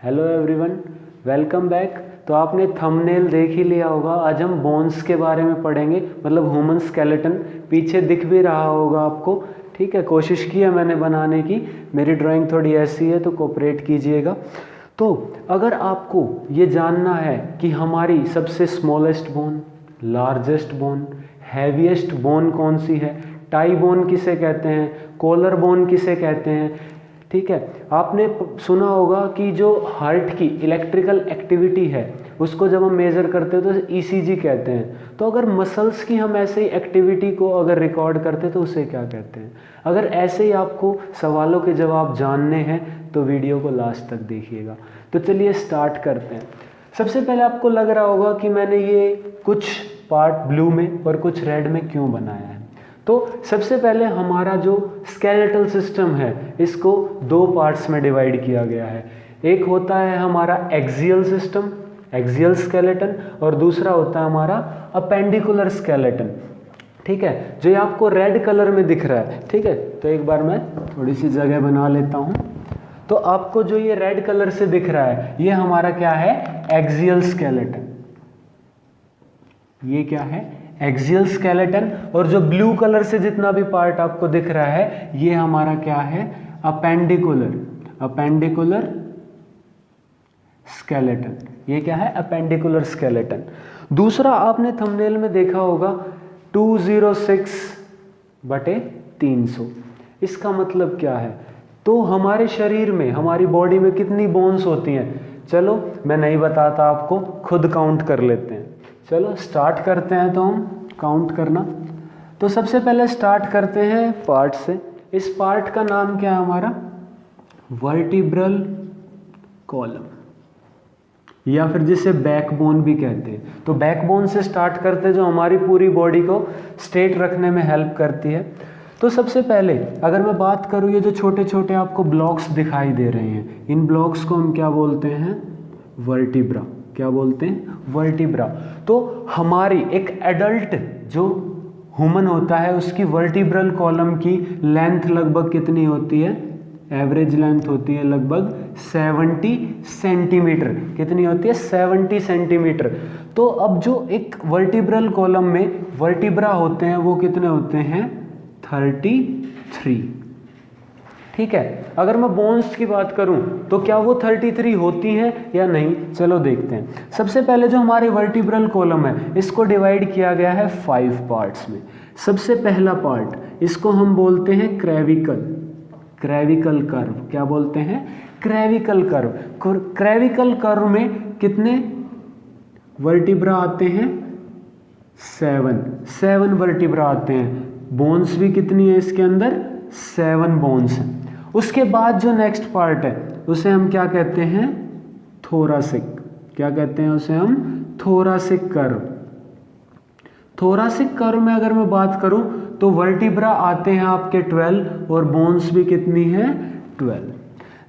Hello everyone, welcome back. तो आपने thumbnail देख ही लिया होगा। आज हम बोन्स के बारे में पढ़ेंगे, मतलब ह्यूमन स्केलेटन। पीछे दिख भी रहा होगा आपको। ठीक है, कोशिश की है मैंने बनाने की। मेरी ड्राइंग थोड़ी ऐसी है तो कोऑपरेट कीजिएगा। तो अगर आपको ये जानना है कि हमारी सबसे smallest bone, largest bone, heaviest bone कौन सी है, टाई बोन किसे कहते हैं, कॉलर बोन किसे कहते हैं, ठीक है, आपने सुना होगा कि जो हार्ट की इलेक्ट्रिकल एक्टिविटी है उसको जब हम मेज़र करते हैं तो ईसीजी कहते हैं। तो अगर मसल्स की हम ऐसे ही एक्टिविटी को अगर रिकॉर्ड करते हैं तो उसे क्या कहते हैं। अगर ऐसे ही आपको सवालों के जवाब जानने हैं तो वीडियो को लास्ट तक देखिएगा। तो चलिए स्टार्ट करते हैं। सबसे पहले आपको लग रहा होगा कि मैंने ये कुछ पार्ट ब्लू में और कुछ रेड में क्यों बनाया है। तो सबसे पहले हमारा जो स्केलेटल सिस्टम है इसको दो पार्ट्स में डिवाइड किया गया है। एक होता है हमारा एक्सियल सिस्टम, एक्सियल स्केलेटन, और दूसरा होता है हमारा अपेंडिकुलर स्केलेटन। ठीक है, जो ये आपको रेड कलर में दिख रहा है। ठीक है, तो एक बार मैं थोड़ी सी जगह बना लेता हूँ। तो आपको जो ये रेड कलर से दिख रहा है ये हमारा क्या है, एक्सियल स्केलेटन। ये क्या है, एक्सियल स्केलेटन। और जो ब्लू कलर से जितना भी पार्ट आपको दिख रहा है ये हमारा क्या है, अपेंडिकुलर, अपेंडिकुलर स्केलेटन। ये क्या है, अपेंडिकुलर स्केलेटन। दूसरा आपने थंबनेल में देखा होगा 206/300। इसका मतलब क्या है, तो हमारे शरीर में, हमारी बॉडी में कितनी बोन्स होती हैं, चलो मैं नहीं बताता आपको, खुद काउंट कर लेते हैं। चलो स्टार्ट करते हैं तो हम काउंट करना। तो सबसे पहले स्टार्ट करते हैं पार्ट से। इस पार्ट का नाम क्या है हमारा, वर्टिब्रल कॉलम, या फिर जिसे बैकबोन भी कहते हैं। तो बैकबोन से स्टार्ट करते हैं जो हमारी पूरी बॉडी को स्ट्रेट रखने में हेल्प करती है। तो सबसे पहले अगर मैं बात करूँ, ये जो छोटे छोटे आपको ब्लॉक्स दिखाई दे रहे हैं, इन ब्लॉक्स को हम क्या बोलते हैं, वर्टिब्रा। क्या बोलते हैं, वर्टिब्रा। तो हमारी एक एडल्ट जो ह्यूमन होता है उसकी वर्टिब्रल कॉलम की लेंथ लगभग कितनी होती है, एवरेज लेंथ होती है लगभग 70 सेंटीमीटर। कितनी होती है, 70 सेंटीमीटर। तो अब जो एक वर्टिब्रल कॉलम में वर्टिब्रा होते हैं वो कितने होते हैं, 33। ठीक है, अगर मैं बोन्स की बात करूं तो क्या वो 33 होती हैं या नहीं, चलो देखते हैं। सबसे पहले जो हमारे वर्टिब्रल कॉलम है इसको डिवाइड किया गया है 5 पार्ट्स में। सबसे पहला पार्ट, इसको हम बोलते हैं क्रेविकल, क्रेविकल कर्व। क्या बोलते हैं, क्रेविकल कर्व। क्रेविकल कर्व में कितने वर्टिब्रा आते हैं, 7 वर्टिब्रा आते हैं। बोन्स भी कितनी है इसके अंदर, 7 बोन्स हैं। उसके बाद जो नेक्स्ट पार्ट है उसे हम क्या कहते हैं, थोरासिक। क्या कहते हैं उसे हम, थोरासिक कर्व। थोरासिक कर्व में अगर मैं बात करूं तो वर्टिब्रा आते हैं आपके 12 और बोन्स भी कितनी है, 12।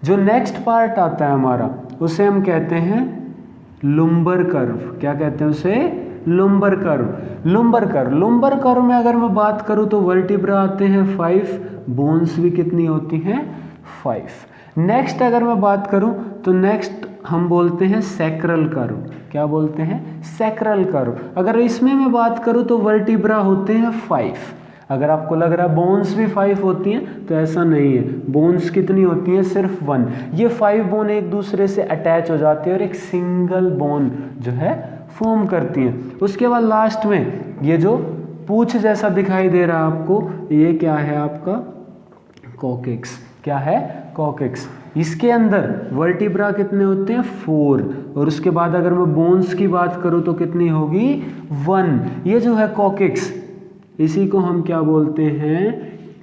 जो नेक्स्ट पार्ट आता है हमारा उसे हम कहते हैं लुम्बर कर्व। क्या कहते हैं उसे, lumbar curve. Lumbar curve, lumbar curve में अगर मैं बात करूं तो वर्टिब्रा आते हैं 5, बोन्स भी कितनी होती हैं, 5। नेक्स्ट अगर मैं बात करूं तो नेक्स्ट हम बोलते हैं सैक्रल कर्व। क्या बोलते हैं, सैक्रल कर्व। अगर इसमें मैं बात करूं तो वर्टिब्रा होते हैं 5। अगर आपको लग रहा है बोन्स भी 5 होती हैं तो ऐसा नहीं है, बोन्स कितनी होती हैं, सिर्फ 1। ये 5 बोन एक दूसरे से अटैच हो जाती है और एक सिंगल बोन जो है फॉर्म करती हैं। उसके बाद लास्ट में ये जो पूंछ जैसा दिखाई दे रहा है आपको, ये क्या है आपका, कॉकेक्स। क्या है, कॉकेक्स। इसके अंदर वर्टिब्रा कितने होते हैं, 4। और उसके बाद अगर मैं बोन्स की बात करूं तो कितनी होगी, 1। ये जो है कॉकेक्स, इसी को हम क्या बोलते हैं,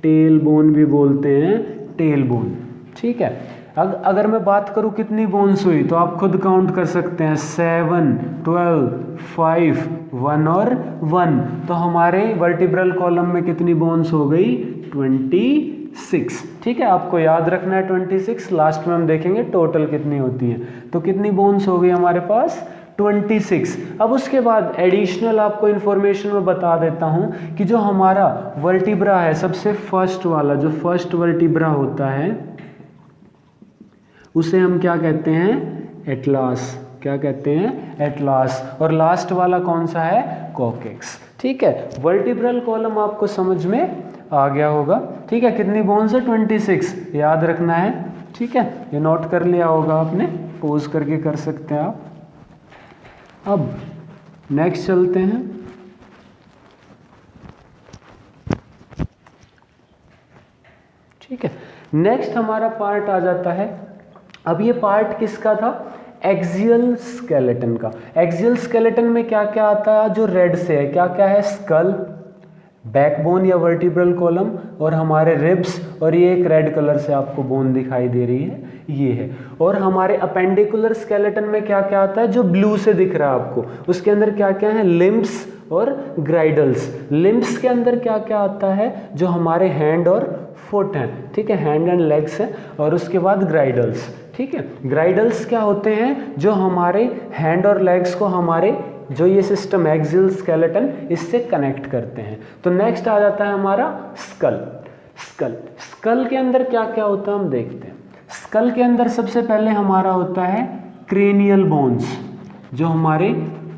टेल बोन भी बोलते हैं, टेल बोन। ठीक है, अगर मैं बात करूं कितनी बोन्स हुई तो आप खुद काउंट कर सकते हैं, 7, 12, 5, 1 और 1। तो हमारे वर्टिब्रल कॉलम में कितनी बोन्स हो गई, 26। ठीक है, आपको याद रखना है 26। लास्ट में हम देखेंगे टोटल कितनी होती हैं। तो कितनी बोन्स हो गई हमारे पास, 26। अब उसके बाद एडिशनल आपको इन्फॉर्मेशन में बता देता हूं कि जो हमारा वर्टिब्रा है, सबसे फर्स्ट वाला जो फर्स्ट वर्टिब्रा होता है उसे हम क्या कहते हैं, एटलास। क्या कहते हैं, एटलास। और लास्ट वाला कौन सा है, कॉकेक्स। ठीक है, वर्टिब्रल कॉलम आपको समझ में आ गया होगा। ठीक है, कितनी बोन्स है, 26 याद रखना है। ठीक है, ये नोट कर लिया होगा आपने, पोज करके कर सकते हैं आप। अब नेक्स्ट चलते हैं। ठीक है, नेक्स्ट हमारा पार्ट आ जाता है। अब ये पार्ट किसका था, एक्सियल स्केलेटन का। एक्सियल स्केलेटन में क्या क्या आता है, जो रेड से है, क्या क्या है, स्कल, बैकबोन या वर्टिब्रल कॉलम, और हमारे रिब्स, और ये एक रेड कलर से आपको बोन दिखाई दे रही है, ये है। और हमारे अपेंडिकुलर स्केलेटन में क्या क्या आता है, जो ब्लू से दिख रहा है आपको, उसके अंदर क्या क्या है, लिम्ब्स और ग्राइडल्स। लिम्ब्स के अंदर क्या क्या आता है, जो हमारे हैंड और फुट हैं। ठीक है, हैंड एंड लेग्स हैं। और उसके बाद ग्राइडल्स। ठीक है, ग्राइडल्स क्या होते हैं, जो हमारे हैंड और लेग्स को हमारे जो ये सिस्टम एक्सियल स्केलेटन इससे कनेक्ट करते हैं। तो नेक्स्ट आ जाता है हमारा स्कल। स्कल, स्कल के अंदर क्या क्या होता है हम देखते हैं। स्कल के अंदर सबसे पहले हमारा होता है क्रेनियल बोन्स, जो हमारे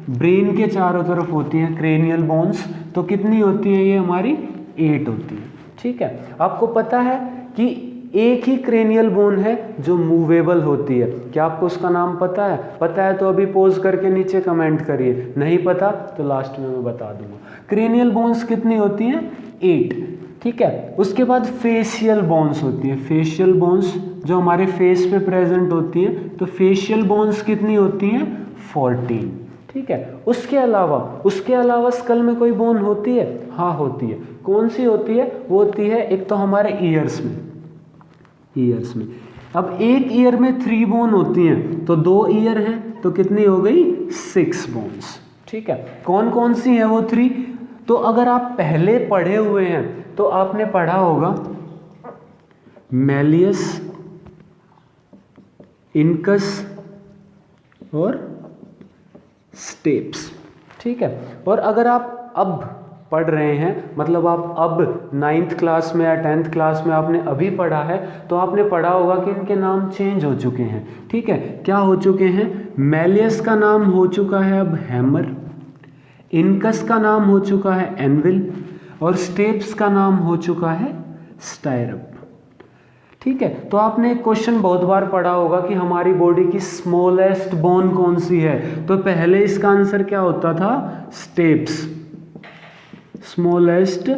ब्रेन के चारों तरफ होती हैं, क्रेनियल बोन्स। तो कितनी होती है ये हमारी, 8 होती है। ठीक है, आपको पता है कि एक ही क्रेनियल बोन है जो मूवेबल होती है। क्या आपको उसका नाम पता है? पता है तो अभी पोज करके नीचे कमेंट करिए, नहीं पता तो लास्ट में मैं बता दूंगा। क्रेनियल बोन्स कितनी होती हैं? 8। ठीक है, उसके बाद फेशियल बोन्स होती हैं। फेशियल बोन्स जो हमारे फेस पे प्रेजेंट होती हैं, तो फेशियल बोन्स कितनी होती हैं? 14। ठीक है, उसके अलावा स्कल में कोई बोन होती है? हाँ होती है। कौन सी होती है? वो होती है एक तो हमारे ईयर्स में। अब एक ईयर में 3 बोन होती हैं, तो 2 ईयर हैं तो कितनी हो गई? 6 बोन्स। ठीक है, कौन कौन सी हैं वो 3? तो अगर आप पहले पढ़े हुए हैं तो आपने पढ़ा होगा मैलियस, इनकस और स्टेप्स। ठीक है, और अगर आप अब पढ़ रहे हैं, मतलब आप अब 9th क्लास में या 10th क्लास में आपने अभी पढ़ा है, तो आपने पढ़ा होगा कि इनके नाम चेंज हो चुके हैं। ठीक है, क्या हो चुके हैं? मैलियस का नाम हो चुका है अब हैमर, इनकस का नाम हो चुका है एनविल, और स्टेप्स का नाम हो चुका है स्टायरप। ठीक है, तो आपने एक क्वेश्चन बहुत बार पढ़ा होगा कि हमारी बॉडी की स्मॉलेस्ट बोन कौन सी है, तो पहले इसका आंसर क्या होता था? Steps, smallest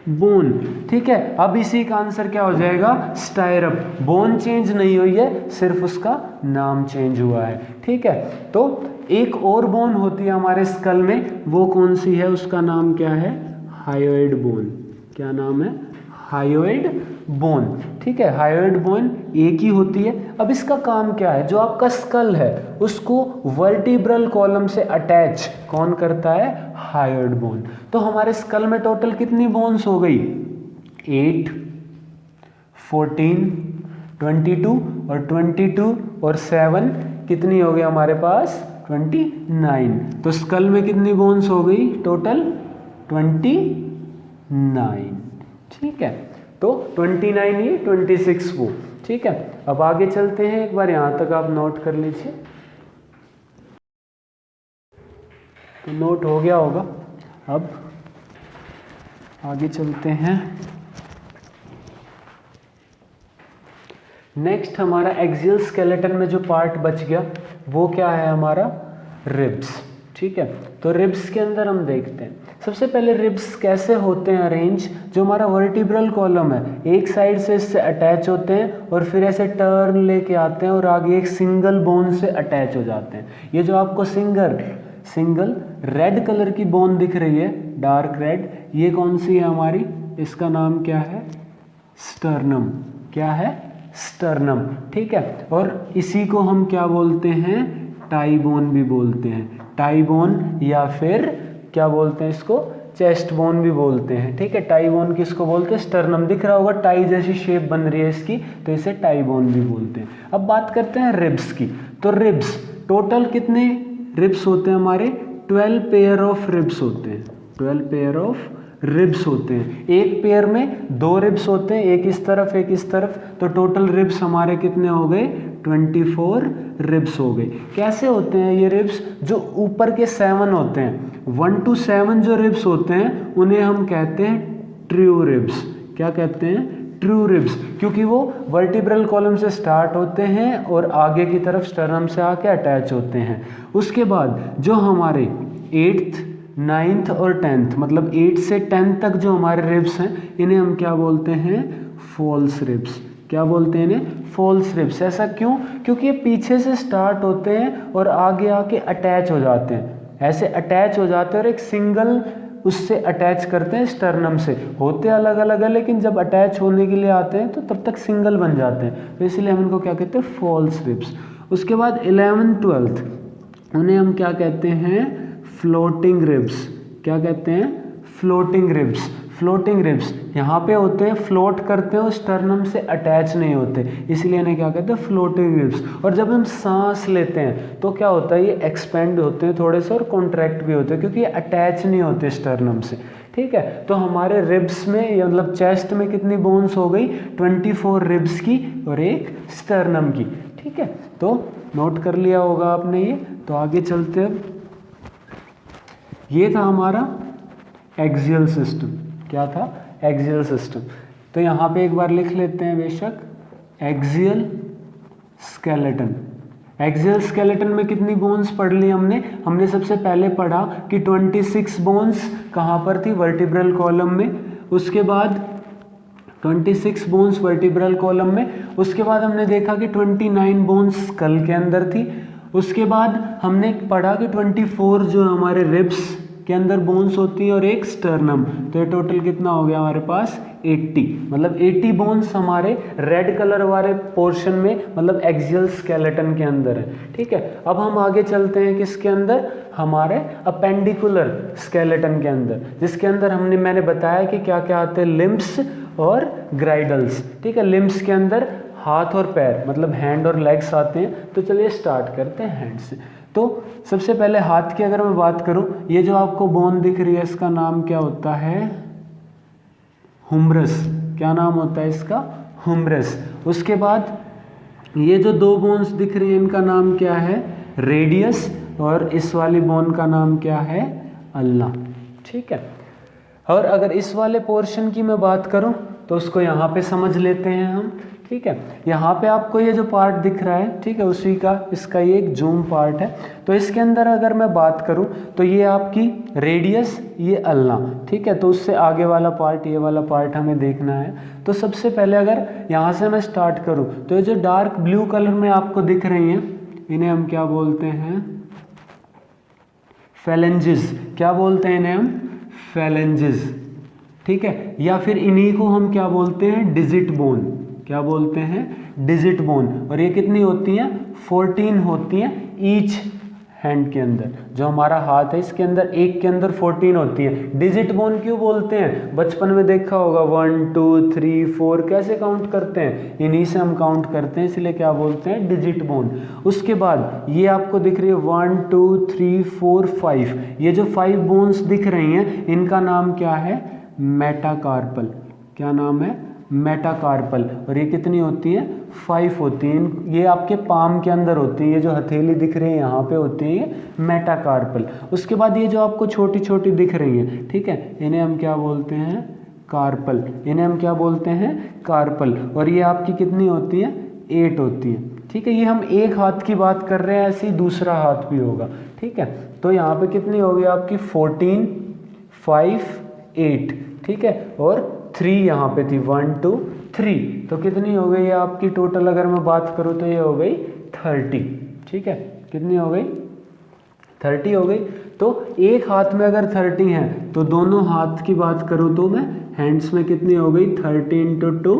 bone. ठीक है, अब इसी का आंसर क्या हो जाएगा? स्टायरप। बोन चेंज नहीं हुई है, सिर्फ उसका नाम चेंज हुआ है। ठीक है, तो एक और बोन होती है हमारे स्कल में, वो कौन सी है? उसका नाम क्या है? Hyoid bone. क्या नाम है? Hyoid bone. ठीक है, हायोइड बोन एक ही होती है। अब इसका काम क्या है? जो आपका स्कल है उसको वर्टिब्रल कॉलम से अटैच कौन करता है? Hyoid bone. तो हमारे स्कल में टोटल कितनी बोन्स हो गई? 8, 14, 22 और 22 और 7 कितनी हो गई हमारे पास? 29। तो स्कल में कितनी बोन्स हो गई टोटल? 29। ठीक है, तो 29 ये, 26 वो। ठीक है, अब आगे चलते हैं, एक बार यहां तक आप नोट कर लीजिए। तो नोट हो गया होगा। अब आगे चलते हैं। नेक्स्ट हमारा एक्सियल स्केलेटन में जो पार्ट बच गया वो क्या है? हमारा रिब्स। ठीक है, तो रिब्स के अंदर हम देखते हैं सबसे पहले रिब्स कैसे होते हैं अरेंज। जो हमारा वर्टिब्रल कॉलम है एक साइड से इससे अटैच होते हैं और फिर ऐसे टर्न लेके आते हैं और आगे एक सिंगल बोन से अटैच हो जाते हैं। ये जो आपको सिंगल रेड कलर की बोन दिख रही है, डार्क रेड, ये कौन सी है हमारी? इसका नाम क्या है? स्टर्नम। क्या है? स्टर्नम। ठीक है, और इसी को हम क्या बोलते हैं? टाई बोन भी बोलते हैं। टाई बोन, या फिर क्या बोलते हैं इसको? चेस्ट बोन भी बोलते हैं। ठीक है, टाई बोन किसको बोलते हैं? स्टर्नम। दिख रहा होगा टाई जैसी शेप बन रही है इसकी, तो इसे टाई बोन भी बोलते हैं। अब बात करते हैं रिब्स की। तो रिब्स टोटल कितने रिब्स होते हैं हमारे? 12 पेयर ऑफ रिब्स होते हैं। 12 पेयर ऑफ रिब्स होते हैं। एक पेयर में 2 रिब्स होते हैं, एक इस तरफ एक इस तरफ, तो टोटल रिब्स हमारे कितने हो गए? 24 रिब्स हो गई। कैसे होते हैं ये रिब्स? जो ऊपर के 7 होते हैं, 1 to 7 जो रिब्स होते हैं उन्हें हम कहते हैं ट्रू रिब्स। क्या कहते हैं? ट्रू रिब्स, क्योंकि वो वर्टिब्रल कॉलम से स्टार्ट होते हैं और आगे की तरफ स्टर्नम से आके अटैच होते हैं। उसके बाद जो हमारे 8th, 9th और 10th, मतलब 8 से 10 तक जो हमारे रिब्स हैं, इन्हें हम क्या बोलते हैं? False ribs. क्या बोलते हैं इन्हें? False ribs. ऐसा क्यों? क्योंकि ये पीछे से स्टार्ट होते हैं और आगे आके अटैच हो जाते हैं। ऐसे अटैच हो जाते हैं और एक सिंगल उससे अटैच करते हैं स्टर्नम से। होते अलग अलग है, लेकिन जब अटैच होने के लिए आते हैं तो तब तक सिंगल बन जाते हैं, तो इसलिए हम इनको क्या कहते हैं? False ribs. उसके बाद 11th, 12th, उन्हें हम क्या कहते हैं? Floating ribs. क्या कहते हैं? Floating ribs. फ्लोटिंग रिब्स यहाँ पे होते हैं, फ्लोट करते हैं और स्टर्नम से अटैच नहीं होते, इसलिए इन्हें क्या कहते हैं? Floating ribs. और जब हम सांस लेते हैं तो क्या होता है? ये एक्सपेंड होते हैं थोड़े से और कॉन्ट्रैक्ट भी होते हैं, क्योंकि ये अटैच नहीं होते स्टर्नम से। ठीक है, तो हमारे रिब्स में या मतलब चेस्ट में कितनी बोन्स हो गई? 24 रिब्स की और एक स्टर्नम की। ठीक है, तो नोट कर लिया होगा आपने ये। तो आगे चलते हैं। ये था हमारा एक्सियल सिस्टम। क्या था? Axial system. तो यहाँ पे एक बार लिख लेते हैं बेशक, एक्सियल स्केलेटन। एक्सियल स्केलेटन में कितनी बोन्स पढ़ ली हमने सबसे पहले पढ़ा कि 26 बोन्स कहाँ पर थी? वर्टिब्रल कॉलम में। उसके बाद 26 बोन्स वर्टिब्रल कॉलम में। उसके बाद हमने देखा कि 29 बोन्स स्कल के अंदर थी। उसके बाद हमने पढ़ा कि 24 जो हमारे रिब्स के अंदर बोन्स होती है और एक स्टर्नम। तो ये टोटल कितना हो गया हमारे पास? 80। मतलब 80 बोन्स हमारे रेड कलर वाले पोर्शन में, मतलब एक्सियल स्केलेटन के अंदर है। ठीक है, अब हम आगे चलते हैं किसके अंदर? हमारे अपेंडिकुलर स्केलेटन के अंदर, जिसके अंदर मैंने बताया कि क्या क्या आते हैं? लिम्ब्स और ग्राइडल्स। ठीक है, लिम्ब्स के अंदर हाथ और पैर, मतलब हैंड और लेग्स आते हैं। तो चलिए स्टार्ट करते हैं हैंड से। तो सबसे पहले हाथ की अगर मैं बात करूं, ये जो आपको बोन दिख रही है इसका नाम क्या होता है? हुमरस। क्या नाम होता है इसका? हुमरस। उसके बाद ये जो 2 बोन्स दिख रही हैं इनका नाम क्या है? रेडियस। और इस वाली बोन का नाम क्या है? अल्ना। ठीक है, और अगर इस वाले पोर्शन की मैं बात करूं तो उसको यहाँ पे समझ लेते हैं हम। ठीक है, यहाँ पे आपको ये जो पार्ट दिख रहा है, ठीक है, उसी का इसका ये एक जूम पार्ट है। तो इसके अंदर अगर मैं बात करूँ तो ये आपकी रेडियस, ये अल्ना। ठीक है, तो उससे आगे वाला पार्ट, ये वाला पार्ट हमें देखना है। तो सबसे पहले अगर यहाँ से मैं स्टार्ट करूँ तो ये जो डार्क ब्लू कलर में आपको दिख रही हैं, इन्हें हम क्या बोलते हैं? फेलेंजेस। क्या बोलते हैं इन्हें हम? फेलेंजेस। ठीक है, या फिर इन्हीं को हम क्या बोलते हैं? Digit bone. क्या बोलते हैं? Digit bone. और ये कितनी होती हैं? 14 होती हैं ईच हैंड के अंदर। जो हमारा हाथ है इसके अंदर एक के अंदर 14 होती है। डिजिट बोन क्यों बोलते हैं? बचपन में देखा होगा 1 2 3 4 कैसे काउंट करते हैं? इन्हीं से हम काउंट करते हैं, इसलिए क्या बोलते हैं? Digit bone. उसके बाद ये आपको दिख रही है 1 2 3 4 5। ये जो 5 बोन्स दिख रही हैं इनका नाम क्या है? मेटाकार्पल। क्या नाम है? मेटाकार्पल। और ये कितनी होती है? 5 होती हैं। ये आपके पाम के अंदर होती है। ये जो हथेली दिख रही है यहाँ पे होती है ये मेटाकार्पल। उसके बाद ये जो आपको छोटी छोटी दिख रही है, ठीक है, इन्हें हम क्या बोलते हैं? कार्पल। इन्हें हम क्या बोलते हैं? कार्पल। और ये आपकी कितनी होती है? 8 होती है। ठीक है, ये हम एक हाथ की बात कर रहे हैं, ऐसे ही दूसरा हाथ भी होगा। ठीक है, तो यहाँ पे कितनी होगी आपकी? 14 5 8। ठीक है, और 3 यहाँ पे थी, 1 2 3। तो कितनी हो गई आपकी टोटल? अगर मैं बात करूँ तो ये हो गई 30। ठीक है, कितनी हो गई? 30 हो गई। तो एक हाथ में अगर 30 है तो दोनों हाथ की बात करूँ तो मैं हैंड्स में कितनी हो गई? 30 × 2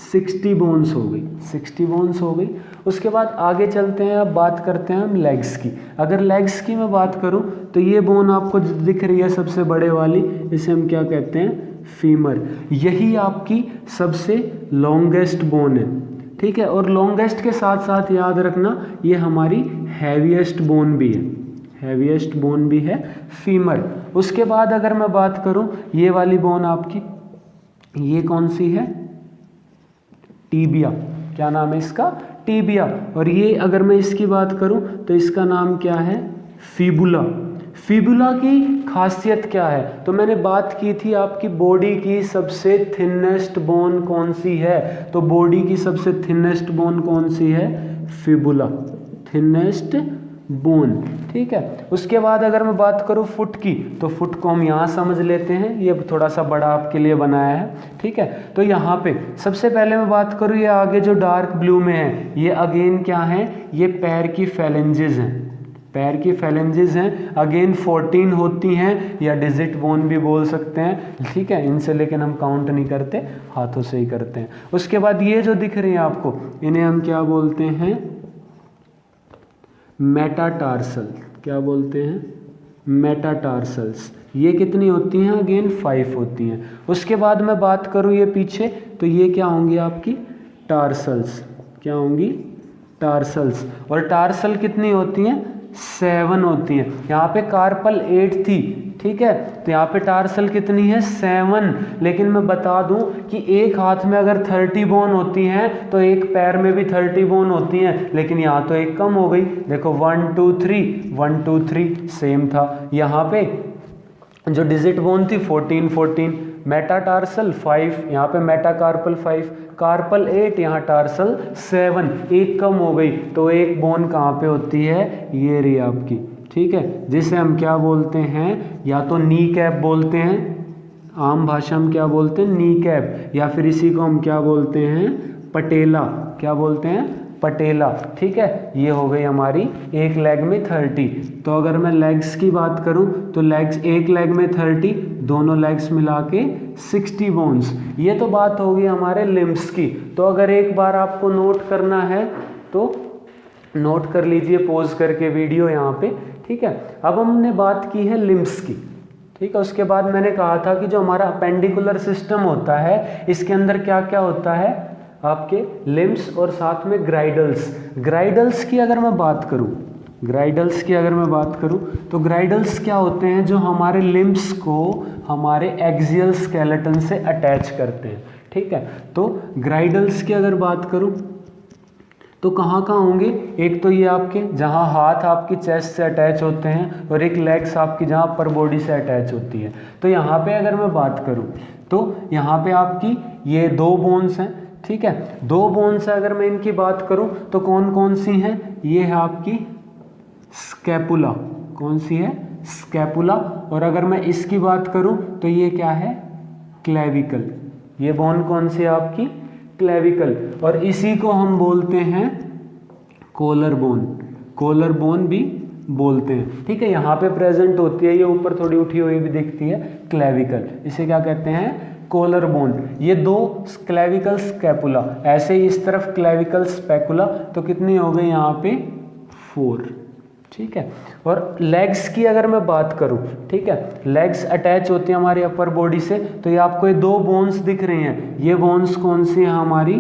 60 बोन्स हो गई। 60 बोन्स हो गई। उसके बाद आगे चलते हैं, अब बात करते हैं हम लेग्स की। अगर लेग्स की मैं बात करूं तो ये बोन आपको दिख रही है सबसे बड़े वाली, इसे हम क्या कहते हैं? फीमर। यही आपकी सबसे लॉन्गेस्ट बोन है। ठीक है, और लॉन्गेस्ट के साथ साथ याद रखना ये हमारी हैवीएस्ट बोन भी है। हैवीएस्ट बोन भी है फीमर। उसके बाद अगर मैं बात करूं ये वाली बोन आपकी, ये कौन सी है? टीबिया। क्या नाम है इसका? टिबिया। और ये अगर मैं इसकी बात करूं तो इसका नाम क्या है, फिबुला। फिबुला की खासियत क्या है, तो मैंने बात की थी आपकी बॉडी की सबसे थिनेस्ट बोन कौन सी है, तो बॉडी की सबसे थिनेस्ट बोन कौन सी है, फिबुला, थिनेस्ट बोन। ठीक है, उसके बाद अगर मैं बात करूं फुट की, तो फुट को हम यहाँ समझ लेते हैं, ये थोड़ा सा बड़ा आपके लिए बनाया है। ठीक है, तो यहाँ पे सबसे पहले मैं बात करूं, ये आगे जो डार्क ब्लू में है ये अगेन क्या है, ये पैर की फेलेंजेस हैं, पैर की फेलेंजेस हैं, अगेन 14 होती हैं, या डिजिट बोन भी बोल सकते हैं। ठीक है, इनसे लेकिन हम काउंट नहीं करते, हाथों से ही करते हैं। उसके बाद ये जो दिख रही हैं आपको, इन्हें हम क्या बोलते हैं, मेटाटार्सल। क्या बोलते हैं, मेटाटार्सल्स। ये कितनी होती हैं, अगेन 5 होती हैं। उसके बाद मैं बात करूं ये पीछे, तो ये क्या होंगी आपकी, टार्सल्स। क्या होंगी, टार्सल्स। और टार्सल कितनी होती हैं, 7 होती हैं। यहाँ पे कार्पल 8 थी, ठीक है, तो यहाँ पे टार्सल कितनी है, 7। लेकिन मैं बता दूं कि एक हाथ में अगर 30 बोन होती हैं तो एक पैर में भी 30 बोन होती हैं, लेकिन यहाँ तो एक कम हो गई। देखो 1 2 3 1 2 3 सेम था। यहाँ पे जो डिजिट बोन थी 14 14, मेटाटार्सल 5, यहाँ पे मेटाकार्पल 5, कार्पल 8, यहाँ टार्सल 7, एक कम हो गई। तो एक बोन कहाँ पे होती है, ये रही आपकी। ठीक है, जिसे हम क्या बोलते हैं, या तो नी कैप बोलते हैं, आम भाषा में क्या बोलते हैं, नी कैप, या फिर इसी को हम क्या बोलते हैं, पटेला। क्या बोलते हैं, पटेला। ठीक है, ये हो गई हमारी एक लेग में 30। तो अगर मैं लेग्स की बात करूं तो लेग्स, एक लेग में 30, दोनों लेग्स मिला के 60 बोन्स। ये तो बात होगी हमारे लिम्स की। तो अगर एक बार आपको नोट करना है तो नोट कर लीजिए पॉज करके वीडियो यहाँ पे। ठीक है, अब हमने बात की है लिम्स की। ठीक है, उसके बाद मैंने कहा था कि जो हमारा अपेंडिकुलर सिस्टम होता है, इसके अंदर क्या क्या होता है, आपके लिम्स और साथ में ग्राइडल्स। ग्राइडल्स की अगर मैं बात करूं, ग्राइडल्स की अगर मैं बात करूं तो ग्राइडल्स क्या होते हैं, जो हमारे लिम्स को हमारे एक्सियल स्केलेटन से अटैच करते हैं। ठीक है, तो ग्राइडल्स की अगर बात करूं तो कहाँ कहाँ होंगे, एक तो ये आपके जहाँ हाथ आपकी चेस्ट से अटैच होते हैं, और एक लेग्स आपकी जहाँ अपर बॉडी से अटैच होती है। तो यहाँ पे अगर मैं बात करूँ तो यहाँ पे आपकी ये 2 बोन्स हैं। ठीक है, 2 बोन्स है, अगर मैं इनकी बात करूँ तो कौन कौन सी हैं, ये है आपकी स्कैपुला। कौन सी है, स्कैपुला। और अगर मैं इसकी बात करूँ तो ये क्या है, क्लेविकल। ये बोन कौन सी है आपकी, क्लेविकल। और इसी को हम बोलते हैं कॉलर बोन। कॉलर बोन भी बोलते हैं। ठीक है, यहाँ पे प्रेजेंट होती है, ये ऊपर थोड़ी उठी हुई भी दिखती है, क्लेविकल। इसे क्या कहते हैं, कॉलर बोन। ये 2 क्लेविकल स्कैपुला, ऐसे ही इस तरफ क्लेविकल स्पेकुला। तो कितनी हो गई यहाँ पे, 4। ठीक है, और लेग्स की अगर मैं बात करूं, ठीक है, लेग्स अटैच होती हैं हमारी अपर बॉडी से। तो ये आपको ये 2 बोन्स दिख रही हैं, ये बोन्स कौन सी है हमारी,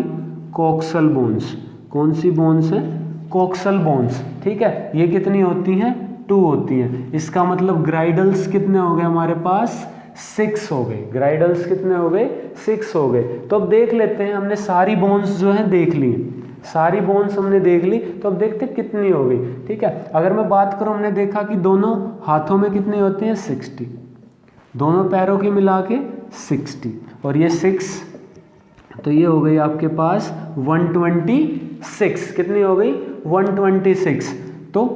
कोक्सल बोन्स। कौन सी बोन्स है, कोक्सल बोन्स। ठीक है, ये कितनी होती हैं, 2 होती हैं। इसका मतलब ग्राइडल्स कितने हो गए हमारे पास, 6 हो गए। ग्राइडल्स कितने हो गए, 6 हो गए। तो अब देख लेते हैं, हमने सारी बोन्स जो है देख ली, सारी बोन्स हमने देख ली। तो अब देखते कितनी हो गई। ठीक है, अगर मैं बात करूं, हमने देखा कि दोनों हाथों में कितनी होती हैं, 60, दोनों पैरों की मिला के 60, और ये 6, तो ये हो गई आपके पास 126। कितनी हो गई, 126। तो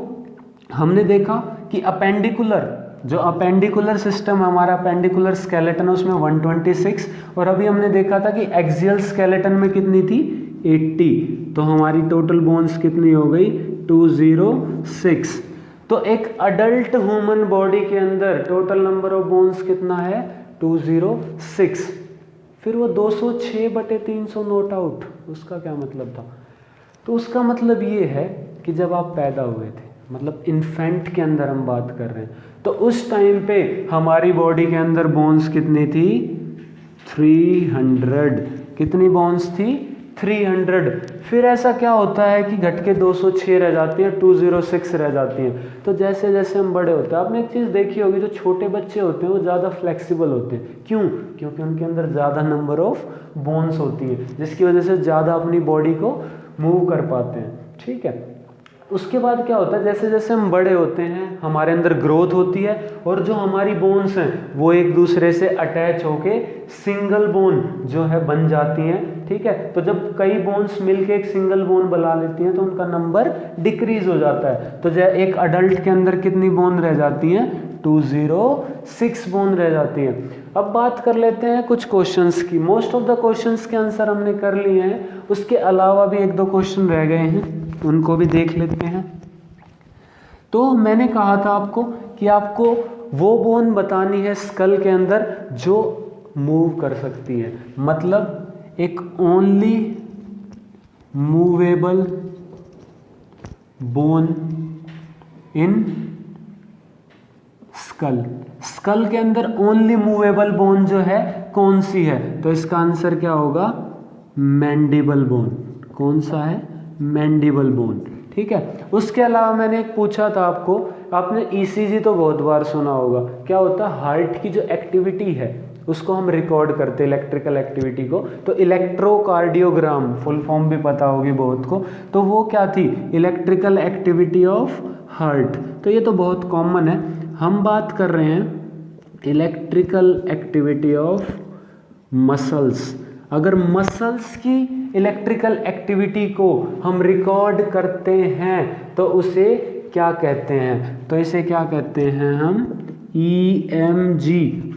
हमने देखा कि अपेंडिकुलर, जो अपेंडिकुलर सिस्टम हमारा, अपेंडिकुलर स्केलेटन, उसमें 126। और अभी हमने देखा था कि एक्सियल स्केलेटन में कितनी थी, 80। तो हमारी टोटल बोन्स कितनी हो गई, 206। तो एक अडल्ट ह्यूमन बॉडी के अंदर टोटल नंबर ऑफ बोन्स कितना है, 206। फिर वो 206/300 नोट आउट, उसका क्या मतलब था, तो उसका मतलब ये है कि जब आप पैदा हुए थे, मतलब इन्फेंट के अंदर हम बात कर रहे हैं, तो उस टाइम पे हमारी बॉडी के अंदर बोन्स कितनी थी, 300। कितनी बोन्स थी, 300। फिर ऐसा क्या होता है कि घट के 206 रह जाती हैं, 206 रह जाती हैं। तो जैसे जैसे हम बड़े होते हैं, आपने एक चीज़ देखी होगी, जो छोटे बच्चे होते हैं वो ज़्यादा फ्लेक्सिबल होते हैं। क्यों, क्योंकि उनके अंदर ज़्यादा नंबर ऑफ बोन्स होती है, जिसकी वजह से ज़्यादा अपनी बॉडी को मूव कर पाते हैं। ठीक है, उसके बाद क्या होता है, जैसे जैसे हम बड़े होते हैं हमारे अंदर ग्रोथ होती है और जो हमारी बोन्स हैं वो एक दूसरे से अटैच होके सिंगल बोन जो है बन जाती हैं। ठीक है, तो जब कई बोन्स मिलके एक सिंगल बोन बना लेती हैं तो उनका नंबर डिक्रीज हो जाता है। तो एक अडल्ट के अंदर कितनी बोन रह जाती हैं, 206 बोन रह जाती हैं। अब बात कर लेते हैं कुछ क्वेश्चंस की। मोस्ट ऑफ द क्वेश्चंस के आंसर हमने कर लिए हैं, उसके अलावा भी एक दो क्वेश्चन रह गए हैं, उनको भी देख लेते हैं। तो मैंने कहा था आपको कि आपको वो बोन बतानी है स्कल के अंदर जो मूव कर सकती है, मतलब एक only movable bone in skull. Skull के अंदर ओनली मूवेबल बोन जो है कौन सी है, तो इसका आंसर क्या होगा, मैंडिबल बोन। कौन सा है, मैंडिबल बोन। ठीक है, उसके अलावा मैंने एक पूछा था आपको, आपने ईसीजी तो बहुत बार सुना होगा। क्या होता है, हार्ट की जो एक्टिविटी है उसको हम रिकॉर्ड करते हैं, इलेक्ट्रिकल एक्टिविटी को। तो इलेक्ट्रोकार्डियोग्राम फुल फॉर्म भी पता होगी बहुत को, तो वो क्या थी, इलेक्ट्रिकल एक्टिविटी ऑफ हार्ट। तो ये तो बहुत कॉमन है। हम बात कर रहे हैं इलेक्ट्रिकल एक्टिविटी ऑफ मसल्स। अगर मसल्स की इलेक्ट्रिकल एक्टिविटी को हम रिकॉर्ड करते हैं तो उसे क्या कहते हैं, तो इसे क्या कहते हैं हम, EMG।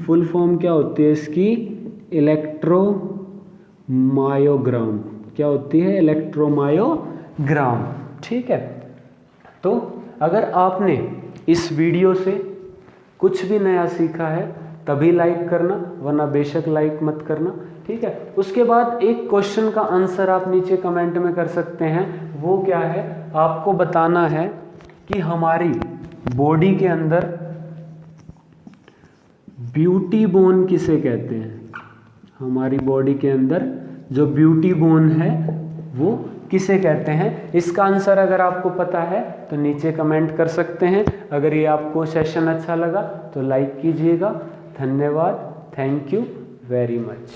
फुल फॉर्म क्या होती है इसकी, इलेक्ट्रोमायोग्राम। क्या होती है, इलेक्ट्रोमायोग्राम। ठीक है, तो अगर आपने इस वीडियो से कुछ भी नया सीखा है तभी लाइक करना, वरना बेशक लाइक मत करना। ठीक है, उसके बाद एक क्वेश्चन का आंसर आप नीचे कमेंट में कर सकते हैं। वो क्या है, आपको बताना है कि हमारी बॉडी के अंदर ब्यूटी बोन किसे कहते हैं। हमारी बॉडी के अंदर जो ब्यूटी बोन है वो किसे कहते हैं। इसका आंसर अगर आपको पता है तो नीचे कमेंट कर सकते हैं। अगर ये आपको सेशन अच्छा लगा तो लाइक कीजिएगा। धन्यवाद, थैंक यू वेरी मच।